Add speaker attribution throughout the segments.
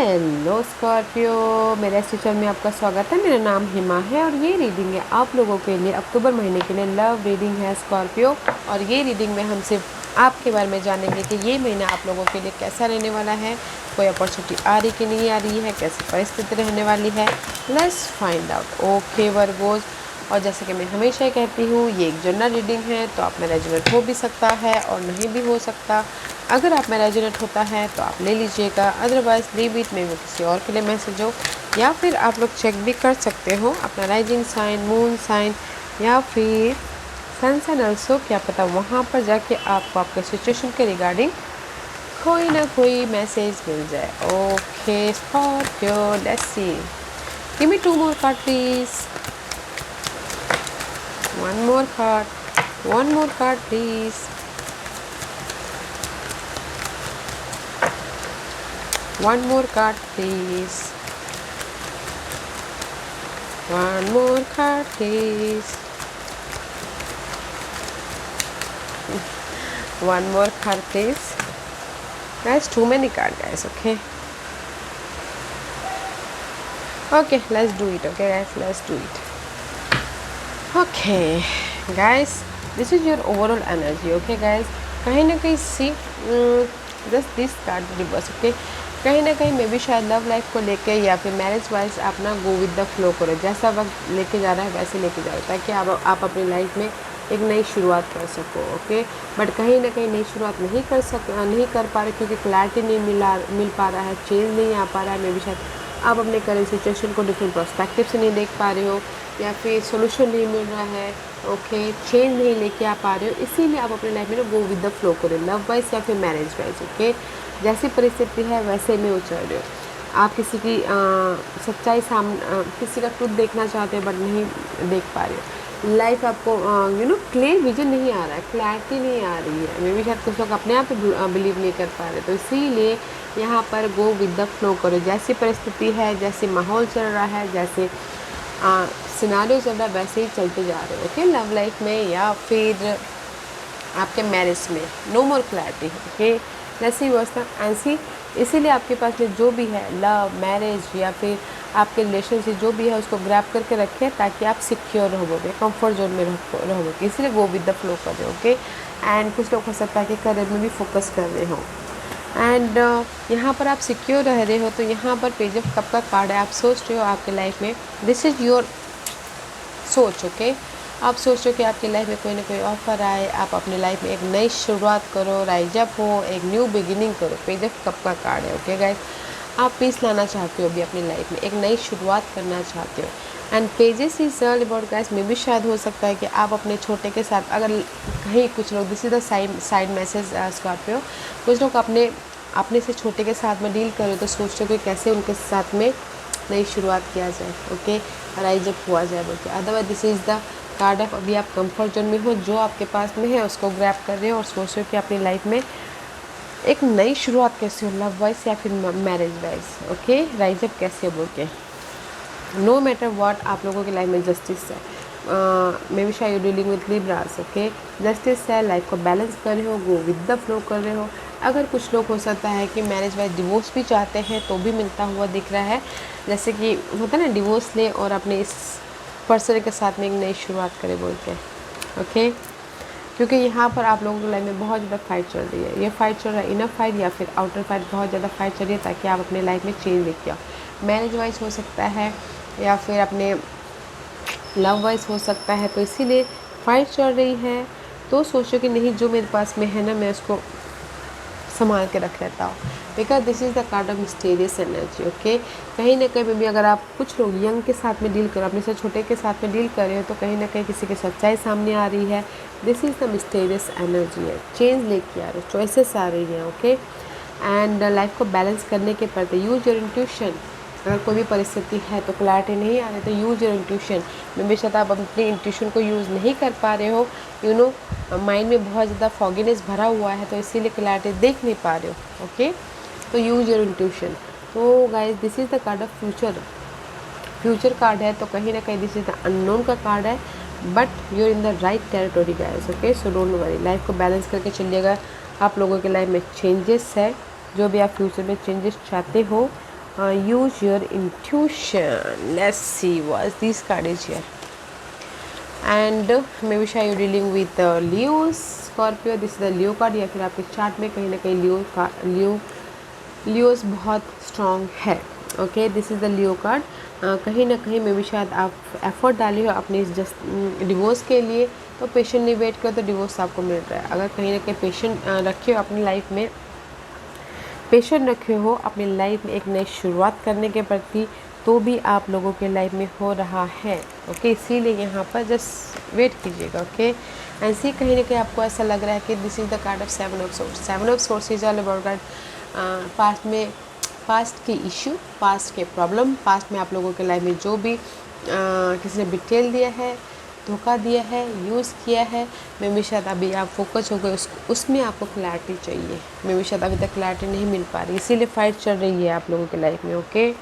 Speaker 1: Hello Scorpio, मेरे स्टीचर में आपका स्वागत है। मेरा नाम हिमा है और ये रीडिंग है आप लोगों के लिए अक्टूबर महीने के लिए लव रीडिंग है स्कॉर्पियो। और ये रीडिंग में हम सिर्फ आपके बारे में जानेंगे कि ये महीना आप लोगों के लिए कैसा रहने वाला है, कोई अपॉर्चुनिटी आ रही कि नहीं आ रही है, कैसी परिस्थिति रहने वाली है। Let's find out. Okay Virgos, और जैसे कि मैं हमेशा कहती हूँ ये एक जनरल रीडिंग है, तो आप में रेजोनेट हो भी सकता है और नहीं भी हो सकता। अगर आप में रेजोनेट होता है तो आप ले लीजिएगा, अदरवाइज लीव इट, में वो किसी और के लिए मैसेज हो। या फिर आप लोग चेक भी कर सकते हो अपना राइजिंग साइन, मून साइन या फिर सन साइन ऑल्सो। क्या पता वहाँ पर जाके आपको आपके सिचुएशन के रिगार्डिंग कोई ना कोई मैसेज मिल जाए। Okay Scorpio, let's see, give me 2 more card please. 1 more card, 1 more card please. One more card please. One more card please. One more card please. Guys, too many cards guys, okay? Okay, let's do it, okay guys, let's do it. Okay guys, this is your overall energy, okay guys? कहीं ना कहीं see just this card reverse, okay? कहीं ना कहीं मे भी शायद love life को लेके या फिर मैरिज वाइज आप ना गो विद द फ्लो करो, जैसा वक्त लेके जा रहा है वैसे लेके जाओ, ताकि आप अपनी लाइफ में एक नई शुरुआत कर सको, ओके? बट कहीं ना कहीं नई शुरुआत नहीं कर पा रहे क्योंकि क्लैरिटी नहीं मिल पा रहा है, चेंज नहीं आ पा रहा है। मे भी शायद आप अपने करंट सिचुएशन को डिफरेंट पर्सपेक्टिव से नहीं देख पा रहे हो, या फिर सोल्यूशन नहीं मिल रहा है, ओके? चेंज नहीं लेके आ पा रहे हो, इसीलिए आप अपनी लाइफ में ना गो विद द फ्लो करो, लव वाइज या फिर मैरिज वाइज, ओके? जैसी परिस्थिति है वैसे में उचल रहे हो आप। किसी की सच्चाई किसी का ट्रुथ देखना चाहते हो बट नहीं देख पा रहे हो। लाइफ आपको क्लियर विजन नहीं आ रहा है, क्लैरिटी नहीं आ रही है। मे भी शायद कुछ लोग अपने आप बिलीव नहीं कर पा रहे, तो इसीलिए यहाँ पर गो विद द फ्लो करो। जैसी परिस्थिति है, जैसे माहौल चल रहा है, जैसे सिनारियो चल रहा है, वैसे ही चलते जा रहे हो, ओके? लव लाइफ में या फिर आपके मैरिज में नो मोर क्लैरिटी, ओके? जैसी व्यवस्था ऐसी, इसीलिए आपके पास में जो भी है लव, मैरिज या फिर आपके रिलेशनशिप जो भी है उसको ग्रैब करके रखें, ताकि आप सिक्योर रहोगे, कंफर्ट जोन में रहोगे। इसीलिए गो विद द फ्लो कर रहे हो, ओके? एंड कुछ लोग हो सकता है कि करियर में भी फोकस कर रहे हो, एंड यहाँ पर आप सिक्योर रह रहे हो। तो यहाँ पर पेज ऑफ कप का कार्ड है। आप सोच रहे हो आपके लाइफ में, दिस इज़ योर सोच, ओके? आप सोच रहे हो कि आपकी लाइफ में कोई ना कोई ऑफर आए, आप अपनी लाइफ में एक नई शुरुआत करो, राइज अप हो, एक न्यू बिगिनिंग करो। पेज ऑफ कप का कार्ड है, ओके गाइस? आप पीस लाना चाहते हो अभी अपनी लाइफ में, एक नई शुरुआत करना चाहते हो। And pages is all about guys, में भी शायद हो सकता है कि आप अपने छोटे के साथ, अगर कहीं कुछ लोग, this is the side message Scorpio, कुछ लोग अपने से छोटे के साथ में डील करो, तो सोच रहे हो कि कैसे उनके साथ में नई शुरुआत किया जाए, ओके? राइज अप हुआ जाए, okay? Otherwise this is the card of, अभी आप कंफर्ट जोन में हो, जो आपके पास में है उसको ग्रैब कर रहे हो और सोच रहे हो कि अपनी लाइफ में एक नई शुरुआत कैसे हो, लव वाइज या फिर marriage wise, okay? Rise up कैसे हो बोल के। नो मैटर व्हाट, आप लोगों की लाइफ में जस्टिस है। मे बी शायद you dealing with Libras, okay? Justice है, लाइफ को बैलेंस कर रहे हो, गो विद द फ्लो कर रहे हो। अगर कुछ लोग हो सकता है कि मैरिज वाइज डिवोर्स भी चाहते हैं तो भी मिलता हुआ दिख रहा है, जैसे कि होता है ना, डिवोर्स ले और अपने इस पर्सन के साथ में एक नई शुरुआत करें बोल के, ओके? क्योंकि यहाँ पर आप लोगों की लाइफ में बहुत ज़्यादा फाइट चल रही है। ये फाइट चल रहा है इनर फाइट या फिर आउटर फाइट, बहुत ज़्यादा फाइट चल रही है, ताकि आप अपने लाइफ में चेंज लेके आओ। मैरिज वाइज हो सकता है या फिर अपने लव वाइज हो सकता है, तो इसीलिए फाइट चल रही है। तो सोचो कि नहीं, जो मेरे पास में है ना, मैं उसको संभाल के रख लेता हूँ, because this is the card of mysterious energy, okay? कहीं ना कहीं भी अगर आप कुछ लोग यंग के साथ में डील करो, अपने से छोटे के साथ में डील कर रहे हो, तो कहीं ना कहीं किसी की सच्चाई सामने आ रही है। This is the mysterious energy है, चेंज लेके आ रहे हो, चॉइसेस आ रही हैं, ओके? एंड लाइफ को बैलेंस करने के प्रति यूज योर इंट्यूशन। अगर कोई भी परिस्थिति है तो क्लैरिटी नहीं आ रही, तो use your intuition. May be शायद आप अपनी इंट्यूशन को यूज़ नहीं कर पा रहे हो, यू नो, माइंड में बहुत ज़्यादा फॉगीनेस भरा हुआ है, तो इसीलिए क्लैरिटी देख नहीं पा रहे हो, ओके? तो यूज़ योर इंट्यूशन। तो guys, this is the card of future card है, तो कहीं ना कहीं दिस इज़ द अननोन का कार्ड है, but you are in the right territory guys, okay? So don't worry, life को बैलेंस करके चलिएगा। आप लोगों के लाइफ में चेंजेस है, जो भी आप फ्यूचर में चेंजेस चाहते हो, use your intuition. Let's see what this card is here. And maybe शायद you're dealing with Leo, Scorpio. This is the Leo card, या फिर आपके चार्ट में कहीं ना कहीं लियोस बहुत स्ट्रॉन्ग है. Okay, this is the Leo card. कहीं ना कहीं मे भी शायद आप एफर्ट डाले हो अपने जस्ट डिवोर्स के लिए, तो पेशेंटली वेट करो तो डिवोर्स आपको मिल रहा है. अगर कहीं ना कहीं पेशेंट रखे हो अपनी लाइफ में, पेशेंट रखे हो अपनी लाइफ में एक नई शुरुआत करने के प्रति, तो भी आप लोगों के लाइफ में हो रहा है. ओके, इसीलिए यहाँ पर जस्ट वेट कीजिएगा. ओके, एंड सी कहीं ना कहीं आपको ऐसा लग रहा है कि this is the card of 7 of source. 7 of source is all about card past के इशू, पास्ट के प्रॉब्लम, पास्ट में आप लोगों के लाइफ में जो भी किसी ने बिटेल दिया है, धोखा दिया है, यूज़ किया है, मे भी शायद अभी आप फोकस हो गए उसमें आपको क्लैरिटी चाहिए. मे भी शायद अभी तक क्लैरिटी नहीं मिल पा रही, इसीलिए फाइट चल रही है आप लोगों के लाइफ में. ओके,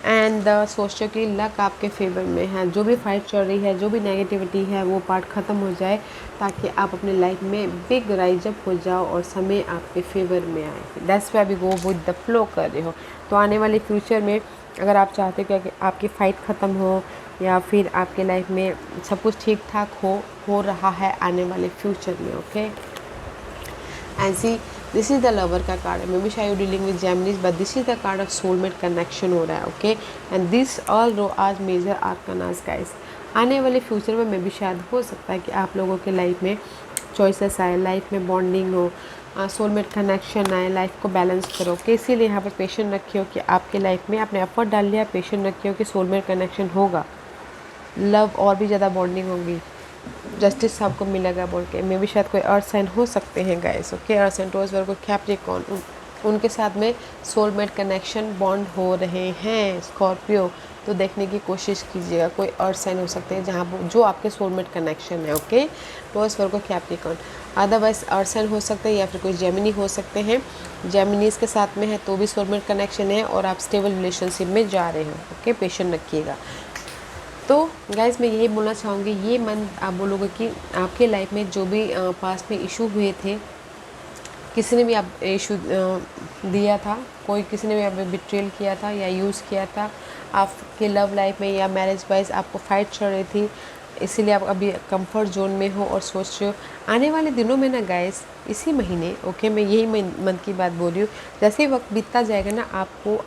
Speaker 1: एंड सोचो कि लक आपके फेवर में है. जो भी फाइट चल रही है, जो भी नेगेटिविटी है, वो पार्ट ख़त्म हो जाए, ताकि आप अपने लाइफ में बिग राइज अप हो जाओ और समय आपके फेवर में आए. That's why we go with the flow कर रहे हो. तो आने वाले फ्यूचर में अगर आप चाहते हो कि आपकी फ़ाइट ख़त्म हो, या फिर आपके लाइफ में सब कुछ ठीक ठाक हो रहा है आने वाले फ्यूचर में. Okay, and see this is the lover का कार्ड है. मे बी शायद you dealing with Geminis, but this is the card of soulmate connection हो रहा है. ओके, एंड दिस ऑल रो आज मेजर आर्कानास गाइस. आने वाले फ्यूचर में मे बी शायद हो सकता है कि आप लोगों के लाइफ में चॉइसेस आए, लाइफ में बॉन्डिंग हो, सोलमेट कनेक्शन आए, लाइफ को बैलेंस करो. कि इसीलिए यहाँ पर पेशेंट रखिए कि आपके लाइफ में आपने एफर्ट डाल लिया, पेशेंट रखिए कि सोलमेट कनेक्शन होगा, लव और भी ज़्यादा बॉन्डिंग होगी, जस्टिस आपको मिलेगा बोल के. मे भी शायद कोई अर्थ साइन हो सकते हैं guys. Okay, earth sign Taurus Virgo Capricorn, उनके साथ में सोलमेट कनेक्शन बॉन्ड हो रहे हैं. स्कॉर्पियो, तो देखने की कोशिश कीजिएगा, कोई अर्थ साइन हो सकते हैं जहाँ जो आपके सोलमेट कनेक्शन है. Okay, Taurus Virgo Capricorn, otherwise earth sign हो सकते हैं, या फिर कोई जेमिनी हो सकते हैं. जेमिनीज के साथ में है तो भी सोलमेट कनेक्शन है, और आप स्टेबल रिलेशनशिप में जा रहे हो. ओके, पेशेंट रखिएगा. तो गाइस मैं यही बोलना चाहूँगी, ये मंथ आप बोलोगे कि आपके लाइफ में जो भी पास्ट में इशू हुए थे, किसी ने भी आप इशू दिया था, कोई किसी ने भी आप बिट्रेल किया था या यूज़ किया था आपके लव लाइफ में, या मैरिज वाइज आपको फाइट चल रही थी, इसीलिए आप अभी कंफर्ट जोन में हो और सोच रहे हो. आने वाले दिनों में ना गाइस, इसी महीने, ओके, मैं यही मंथ की बात बोल रही हूँ, जैसे वक्त बीतता जाएगा ना,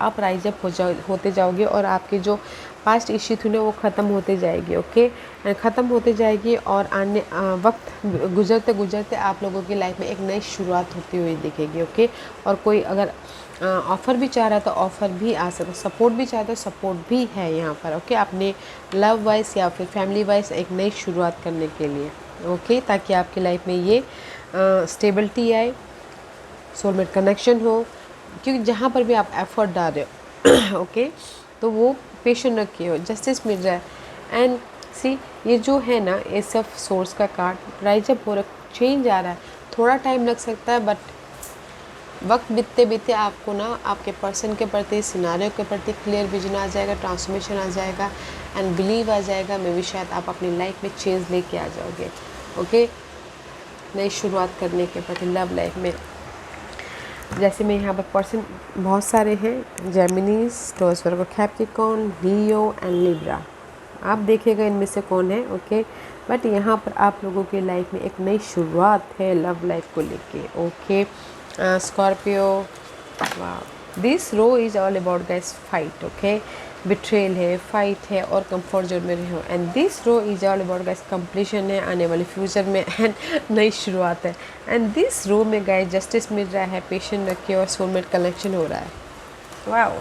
Speaker 1: आप राइज अप होते जाओगे, और आपके जो पास्ट इश्यू थी ना वो ख़त्म होते जाएगी. ओके, ख़त्म होते जाएगी, और आने वक्त गुजरते गुजरते आप लोगों की लाइफ में एक नई शुरुआत होती हुई दिखेगी. ओके, और कोई अगर ऑफ़र भी चाह रहा है तो ऑफ़र भी आ सकता है, सपोर्ट भी चाहता है तो सपोर्ट भी है यहाँ पर. ओके, अपने लव वाइज या फिर फैमिली वाइज एक नई शुरुआत करने के लिए. ओके, ताकि आपकी लाइफ में ये स्टेबिलिटी आए, सोलमेट कनेक्शन हो, क्योंकि जहाँ पर भी आप एफर्ट डाल रहे हो ओके, तो वो पेशेंट रखिए हो, जस्टिस मिल रहा है. एंड सी ये जो है ना, ये सब सोर्स का कार्ड राइज अप हो रहा, चेंज आ रहा है, थोड़ा टाइम लग सकता है, बट वक्त बीतते बीतते आपको ना आपके पर्सन के प्रति, सिनारियो के प्रति क्लियर विजन आ जाएगा, ट्रांसफॉर्मेशन आ जाएगा, एंड बिलीव आ जाएगा. मे भी शायद आप अपनी लाइफ में चेंज लेके आ जाओगे. ओके, नई शुरुआत करने के प्रति लव लाइफ में. जैसे मैं यहाँ पर पर्सन बहुत सारे हैं, Geminis, Taurus, Virgo, Capricorn, Leo and Libra. आप देखिएगा इनमें से कौन है. ओके, बट यहाँ पर आप लोगों के लाइफ में एक नई शुरुआत है लव लाइफ को लेके. Okay, Scorpio, this row is all about guys fight. Okay, betrayal है, फाइट है, और कंफर्ट जोन में रहो. And this row is all about guys completion है आने वाले फ्यूचर में, एंड नई शुरुआत है. एंड दिस रो में गाइस जस्टिस मिल रहा है, पेशेंट रखिए, और सोलमेट कलेक्शन हो रहा है. Wow,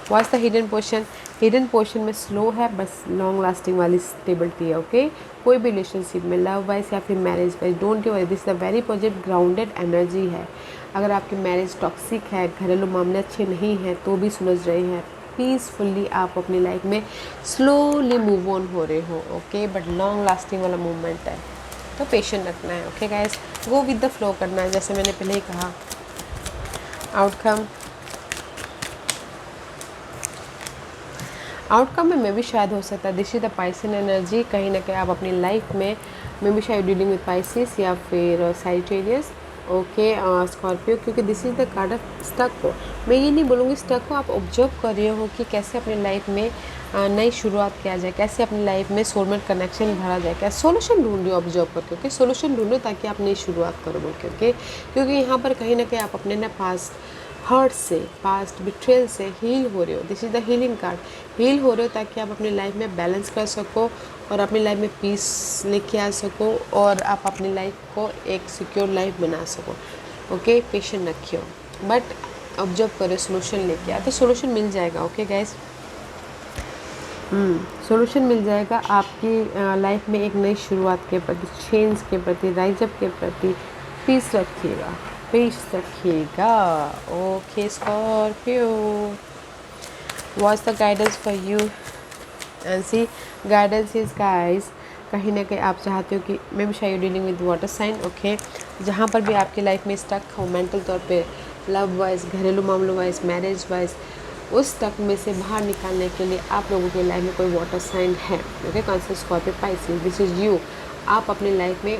Speaker 1: what's the hidden portion? Hidden portion में स्लो है, बस लॉन्ग लास्टिंग वाली स्टेबिलिटी है. ओके, कोई भी रिलेशनशिप में लव वाइज या फिर marriage wise, don't worry, this the very positive grounded energy है. अगर आपकी मैरिज टॉक्सिक है, घरेलू मामले अच्छे नहीं हैं, तो भी सुलझ रहे हैं, पीसफुली आप अपनी लाइफ में स्लोली मूव ऑन हो रहे हो. ओके, बट लॉन्ग लास्टिंग वाला मूवमेंट है, तो पेशेंट रखना है. Okay guys, go with the flow करना है, जैसे मैंने पहले ही कहा. आउटकम में भी शायद हो सकता है दिस इज द पाइसन एनर्जी. कहीं ना कहीं आप अपनी लाइफ में भी शायद डीलिंग विद पाइसिस या फिर साइटेरियस, ओके स्कॉर्पियो, क्योंकि this is the card of stuck हो। मैं ये नहीं बोलूँगी स्टक हो, आप ऑब्जर्व कर रहे हो कि कैसे अपनी लाइफ में नई शुरुआत किया जाए, कैसे अपनी लाइफ में सोलमेट कनेक्शन भरा जाए, क्या सोल्यूशन ढूंढ रहे हो ऑब्जर्व करके, ओके सोल्यूशन ढूंढो ताकि आप नई शुरुआत करो बोल के, ओके। क्योंकि यहाँ पर कहीं ना कहीं आप अपने ना पास्ट हर्ट से, पास्ट बिट्रेल से हील हो रहे हो। This is the healing card. Heal हो रहे हो ताकि आप अपनी लाइफ में बैलेंस कर सको और अपनी लाइफ में पीस लेके आ सको और आप अपनी लाइफ को एक सिक्योर लाइफ बना सको, ओके। पेशेंट रखियो, बट ऑब्जर्व करो, सोल्यूशन लेके आ तो सोल्यूशन मिल जाएगा, ओके गाइज। सोल्यूशन मिल जाएगा आपकी लाइफ में एक नई शुरुआत के प्रति, चेंज के प्रति, राइजअप के प्रति। पीस रखिएगा, पीस रखिएगा, okay Scorpio. What's the guidance for you? And see, guidance is guys, कहीं ना कहीं आप चाहते हो कि मे बी शायद dealing with water sign, okay. जहाँ पर भी आपकी लाइफ में स्टक हो मेंटल तौर पे, लव वाइज, घरेलू मामलों वाइज, मैरिज वाइज, उस स्टक में से बाहर निकालने के लिए आप लोगों की लाइफ में कोई वाटर साइन है, okay. Conscious Scorpio Pisces, this is you. आप अपनी लाइफ में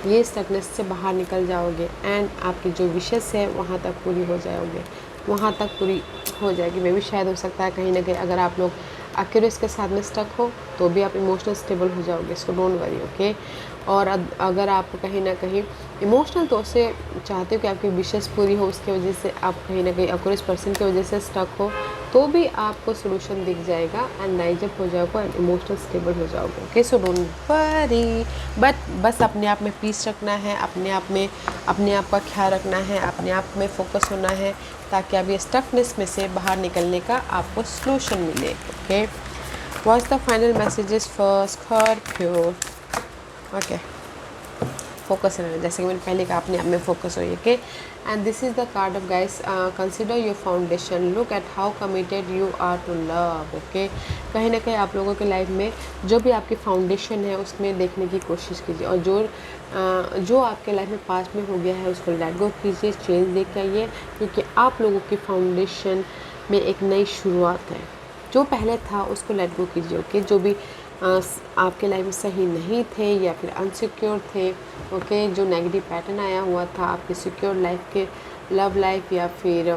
Speaker 1: ये स्टकनेस से बाहर निकल जाओगे एंड आपकी जो विशेष है वहाँ तक पूरी हो जाओगे, वहाँ तक पूरी हो जाएगी। मे भी शायद हो सकता है कहीं ना कहीं अगर आप लोग एक्यूरेस के साथ में स्टक हो तो भी आप इमोशनल स्टेबल हो जाओगे, सो डोंट वरी, ओके। और अगर आप कहीं ना कहीं इमोशनल तौर से चाहते हो कि आपकी विशेष पूरी हो, उसकी वजह से आप कहीं ना कहीं एक्यूरेस पर्सन की वजह से स्टक हो, तो भी आपको सोल्यूशन दिख जाएगा एंड राइजअप हो जाओगे एंड इमोशनल स्टेबल हो जाओगे, okay. So don't worry, but बस अपने आप में पीस रखना है, अपने आप में अपने आप का ख्याल रखना है, अपने आप में फोकस होना है ताकि आप ये स्टकनेस में से बाहर निकलने का आपको सोल्यूशन मिले, okay. What's the final messages for Scorpio? Okay, focus रहना, जैसे कि मैंने पहले कहा अपने आप में फोकस होइए, okay. And this is the card of guys, consider your foundation, look at how committed you are to love, okay. कहीं ना कहीं आप लोगों के लाइफ में जो भी आपकी फाउंडेशन है उसमें देखने की कोशिश कीजिए, और जो आपके लाइफ में पास्ट में हो गया है उसको लेट गो कीजिए, चेंज लेके आइए, क्योंकि आप लोगों की फाउंडेशन में एक नई शुरुआत है। जो पहले था उसको लेट गो कीजिए, ओके। जो भी आपके लाइफ में सही नहीं थे या फिर अनसिक्योर थे, ओके, जो नेगेटिव पैटर्न आया हुआ था आपके सिक्योर लाइफ के, लव लाइफ या फिर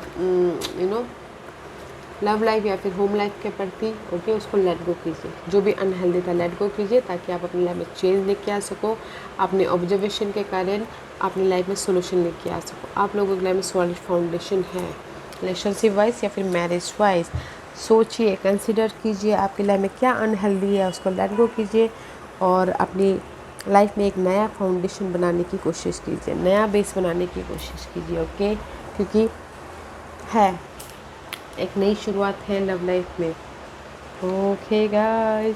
Speaker 1: लव लाइफ या फिर होम लाइफ के प्रति, ओके, उसको लेट गो कीजिए। जो भी अनहेल्दी था लेट गो कीजिए ताकि आप अपनी लाइफ में चेंज लेके आ सको, अपने ऑब्जर्वेशन के कारण अपनी लाइफ में सोल्यूशन लेके आ सको। आप लोगों की लाइफ में सॉलिड फाउंडेशन है, रिलेशनशिप वाइज या फिर मैरिज वाइज। सोचिए, कंसिडर कीजिए आपकी लाइफ में क्या अनहेल्दी है, उसको लेट गो कीजिए और अपनी लाइफ में एक नया फाउंडेशन बनाने की कोशिश कीजिए, नया बेस बनाने की कोशिश कीजिए, ओके। क्योंकि है एक नई शुरुआत है लव लाइफ में, ओके गाइस।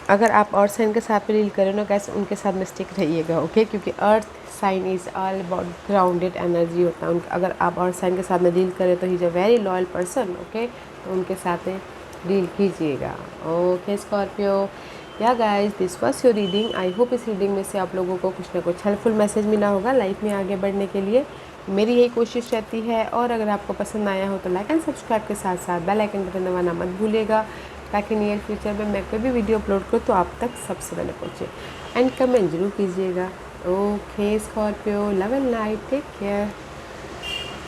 Speaker 1: अगर आप अर्थ साइन के साथ में डील करें ना गाइस, उनके साथ मिस्टेक रहिएगा, ओके। क्योंकि earth sign is all about grounded energy होता है उनका। अगर आप अर्थ साइन के साथ में डील करें तो he is a very loyal person, okay. तो उनके साथ में डील कीजिएगा, ओके स्कॉर्पियो। या guys, this was your reading. I hope इस रीडिंग में से आप लोगों को कुछ ना कुछ हेल्पफुल मैसेज मिला होगा लाइफ में आगे बढ़ने के लिए। मेरी यही कोशिश रहती है, और अगर आपको पसंद आया हो तो लाइक एंड सब्सक्राइब के साथ साथ बेल आइकन बटन दबाना मत भूलिएगा ताकि नियर फ्यूचर में मैं कोई भी वीडियो अपलोड करूँ तो आप तक सबसे पहले पहुँचे। एंड कमेंट जरूर कीजिएगा, okay Scorpio. Love and light, take care.